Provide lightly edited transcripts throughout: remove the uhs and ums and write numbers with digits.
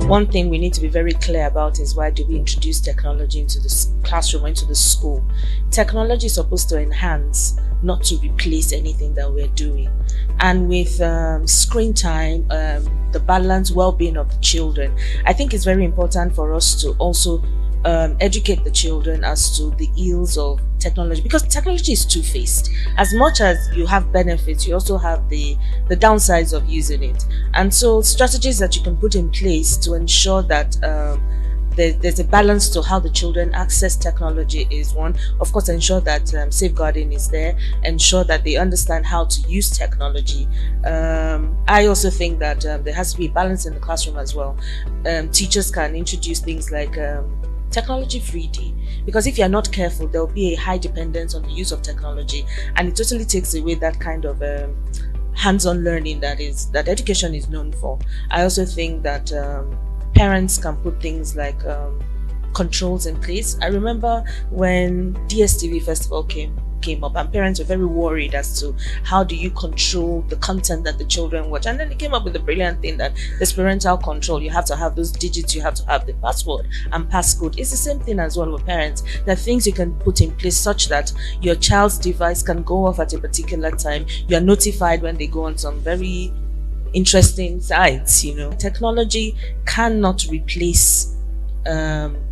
one thing we need to be very clear about is, why do we introduce technology into the classroom or into the school? Technology is supposed to enhance, not to replace anything that we're doing. And with screen time, the balanced well-being of the children, I think it's very important for us to also educate the children as to the ills of technology, because technology is two-faced. As much as you have benefits, you also have the downsides of using it. And so strategies that you can put in place to ensure that there's a balance to how the children access technology is one. Of course, ensure that safeguarding is there, ensure that they understand how to use technology. I also think that there has to be a balance in the classroom as well. Teachers can introduce things like technology-free day, because if you're not careful, there will be a high dependence on the use of technology, and it totally takes away that kind of hands-on learning that education is known for. I also think that parents can put things like controls in place. I remember when DSTV Festival came up, and parents were very worried as to how do you control the content that the children watch. And then they came up with the brilliant thing that there's parental control. You have to have those digits, you have to have the password and passcode. It's the same thing as well with parents. There are things you can put in place such that your child's device can go off at a particular time. You are notified when they go on some very interesting sites. Technology cannot replace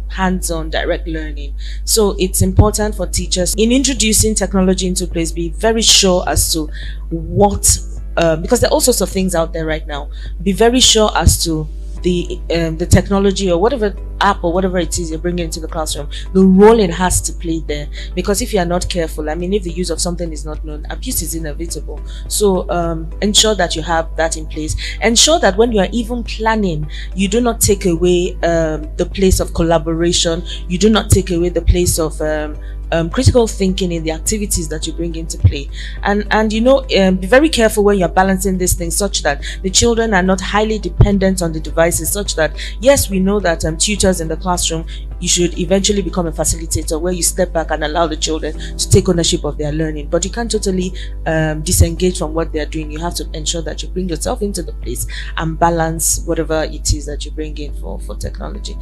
hands-on direct learning. So it's important for teachers, in introducing technology into place, be very sure as to what because there are all sorts of things out there right now. Be very sure as to the technology or whatever app or whatever it is you're bringing into the classroom, the role it has to play there. Because if you are not careful, if the use of something is not known, abuse is inevitable. So ensure that you have that in place. Ensure that when you are even planning, you do not take away the place of collaboration. You do not take away the place of critical thinking in the activities that you bring into play. And be very careful when you're balancing these things, such that the children are not highly dependent on the devices, such that, yes, we know that tutors in the classroom, you should eventually become a facilitator where you step back and allow the children to take ownership of their learning, but you can't totally disengage from what they're doing. You have to ensure that you bring yourself into the place and balance whatever it is that you bring in for technology.